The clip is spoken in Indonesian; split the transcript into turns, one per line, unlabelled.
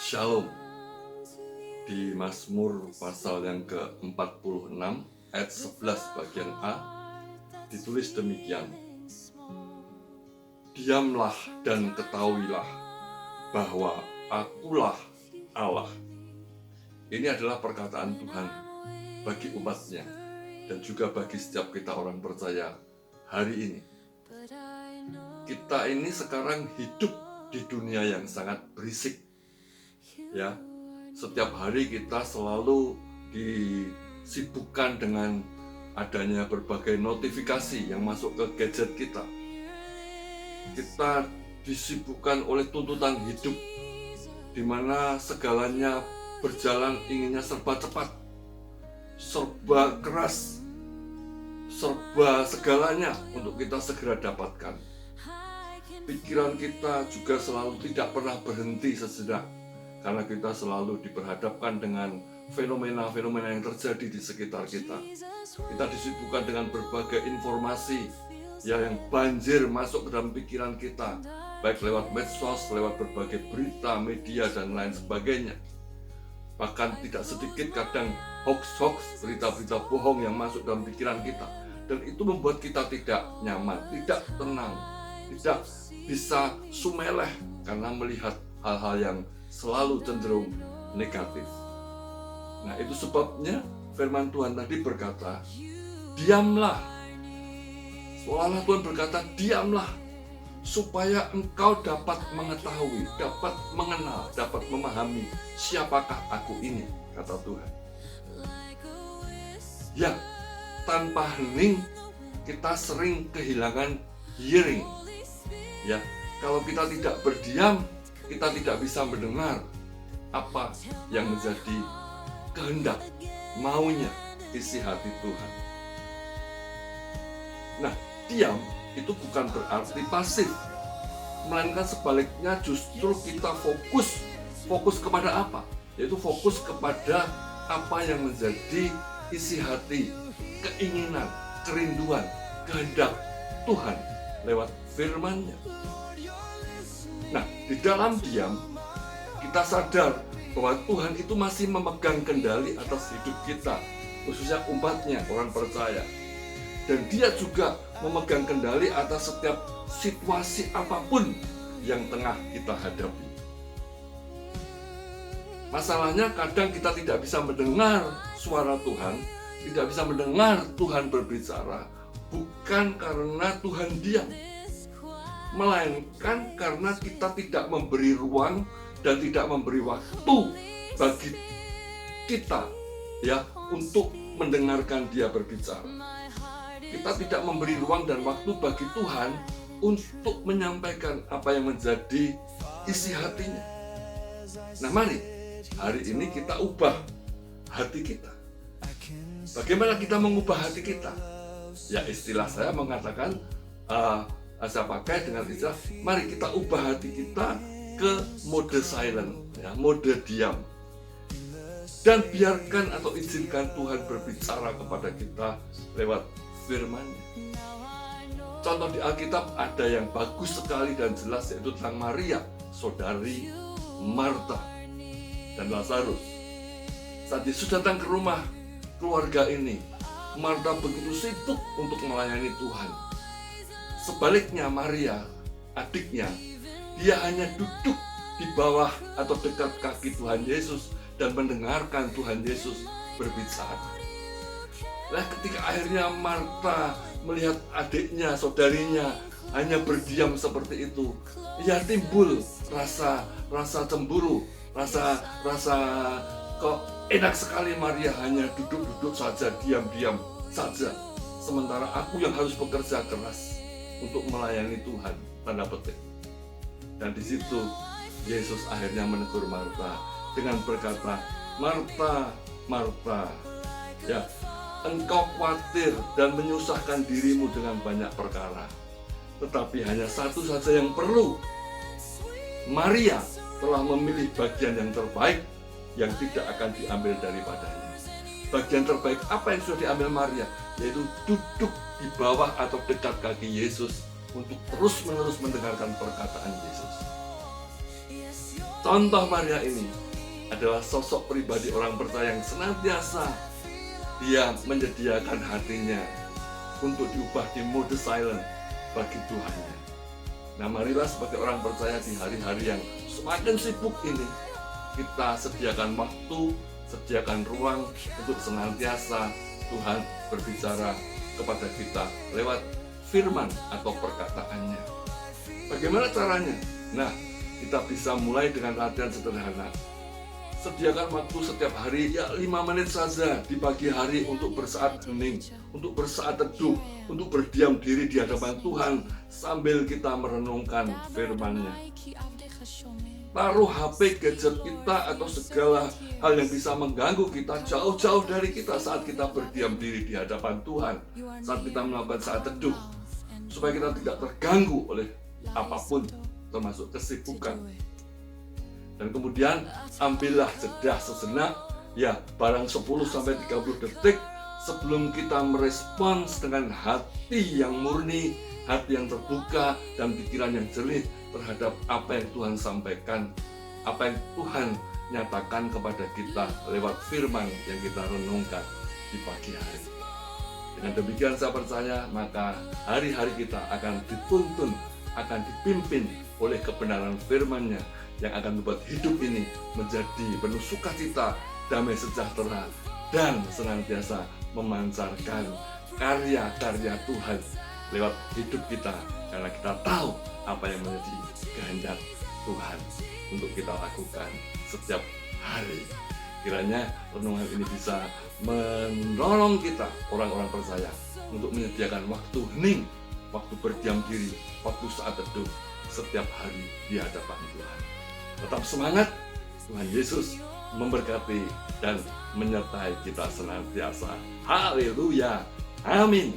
Shalom. Di Mazmur pasal yang ke-46 ayat 11 bagian A ditulis demikian: Diamlah dan ketahuilah bahwa akulah Allah. Ini adalah perkataan Tuhan bagi umatnya dan juga bagi setiap kita orang percaya hari ini. Kita ini sekarang hidup di dunia yang sangat berisik. Ya, setiap hari kita selalu disibukkan dengan adanya berbagai notifikasi yang masuk ke gadget kita. Kita disibukkan oleh tuntutan hidup di mana segalanya berjalan inginnya serba cepat, serba keras, serba segalanya untuk kita segera dapatkan. Pikiran kita juga selalu tidak pernah berhenti sejenak, karena kita selalu diperhadapkan dengan fenomena-fenomena yang terjadi di sekitar kita. Kita disibukkan dengan berbagai informasi yang banjir masuk ke dalam pikiran kita, baik lewat medsos, lewat berbagai berita, media, dan lain sebagainya. Bahkan tidak sedikit kadang hoax-hoax, berita-berita bohong yang masuk dalam pikiran kita. Dan itu membuat kita tidak nyaman, tidak tenang, tidak bisa sumeleh karena melihat hal-hal yang selalu cenderung negatif. Nah, itu sebabnya firman Tuhan tadi berkata, diamlah. Seolah-olah Tuhan berkata, diamlah, supaya engkau dapat mengetahui, dapat mengenal, dapat memahami siapakah aku ini, kata Tuhan. Ya, tanpa hening kita sering kehilangan hearing. Ya, kalau kita tidak berdiam, kita tidak bisa mendengar apa yang menjadi kehendak, maunya isi hati Tuhan. Nah, diam itu bukan berarti pasif, melainkan sebaliknya justru kita fokus kepada apa? Yaitu fokus kepada apa yang menjadi isi hati, keinginan, kerinduan, kehendak Tuhan lewat firman-Nya. Nah, di dalam diam, kita sadar bahwa Tuhan itu masih memegang kendali atas hidup kita, khususnya umatnya, orang percaya. Dan Dia juga memegang kendali atas setiap situasi apapun yang tengah kita hadapi. Masalahnya kadang kita tidak bisa mendengar suara Tuhan, tidak bisa mendengar Tuhan berbicara, bukan karena Tuhan diam, melainkan karena kita tidak memberi ruang dan tidak memberi waktu bagi kita untuk mendengarkan Dia berbicara. Kita tidak memberi ruang dan waktu bagi Tuhan untuk menyampaikan apa yang menjadi isi hatinya. Nah, mari hari ini kita ubah hati kita. Bagaimana kita mengubah hati kita? Ya, istilah saya mengatakan saya pakai dengan istilah, mari kita ubah hati kita ke mode silent, mode diam. Dan biarkan atau izinkan Tuhan berbicara kepada kita lewat firman-Nya. Contoh di Alkitab ada yang bagus sekali dan jelas, yaitu tentang Maria, saudari Marta dan Lazarus. Saat Yesus datang ke rumah keluarga ini, Marta begitu sibuk untuk melayani Tuhan. Sebaliknya Maria, adiknya, dia hanya duduk di bawah atau dekat kaki Tuhan Yesus dan mendengarkan Tuhan Yesus berbicara. Nah, ketika akhirnya Marta melihat adiknya, saudarinya hanya berdiam seperti itu, ya timbul rasa cemburu, rasa kok enak sekali Maria hanya duduk-duduk saja, diam-diam saja, sementara aku yang harus bekerja keras untuk melayani Tuhan, tanda petik. Dan di situ Yesus akhirnya menegur Marta dengan berkata, Marta, Marta, ya, engkau khawatir dan menyusahkan dirimu dengan banyak perkara, tetapi hanya satu saja yang perlu. Maria telah memilih bagian yang terbaik yang tidak akan diambil daripadanya. Bagian terbaik apa yang sudah diambil Maria? Yaitu duduk di bawah atau dekat kaki Yesus untuk terus-menerus mendengarkan perkataan Yesus. contoh Maria ini adalah sosok pribadi orang percaya yang senantiasa dia menyediakan hatinya untuk diubah di mode silent bagi Tuhannya. Nah, marilah sebagai orang percaya di hari-hari yang semakin sibuk ini, kita sediakan waktu, sediakan ruang untuk senantiasa Tuhan berbicara kepada kita lewat firman atau perkataannya. Bagaimana caranya? Nah, kita bisa mulai dengan latihan sederhana. Sediakan waktu setiap hari, ya 5 menit saja di pagi hari untuk bersaat hening, untuk bersaat teduh, untuk berdiam diri di hadapan Tuhan sambil kita merenungkan firman-Nya. Taruh HP, gadget kita atau segala hal yang bisa mengganggu kita jauh-jauh dari kita saat kita berdiam diri di hadapan Tuhan, saat kita melakukan saat teduh, supaya kita tidak terganggu oleh apapun termasuk kesibukan. Dan kemudian ambillah jeda sejenak, ya barang 10-30 detik sebelum kita merespons dengan hati yang murni, hati yang terbuka, dan pikiran yang jernih terhadap apa yang Tuhan sampaikan, apa yang Tuhan nyatakan kepada kita lewat firman yang kita renungkan di pagi hari. Dengan demikian saya percaya maka hari-hari kita akan dituntun, akan dipimpin oleh kebenaran firman-Nya yang akan membuat hidup ini menjadi penuh sukacita, damai sejahtera, dan senantiasa memancarkan karya-karya Tuhan lewat hidup kita, karena kita tahu apa yang menjadi kehendak Tuhan untuk kita lakukan setiap hari. Kiranya renungan ini bisa menolong kita, orang-orang percaya, untuk menyediakan waktu hening, waktu berdiam diri, waktu saat teduh setiap hari di hadapan Tuhan. Tetap semangat, Tuhan Yesus memberkati dan menyertai kita senantiasa. Haleluya, amin.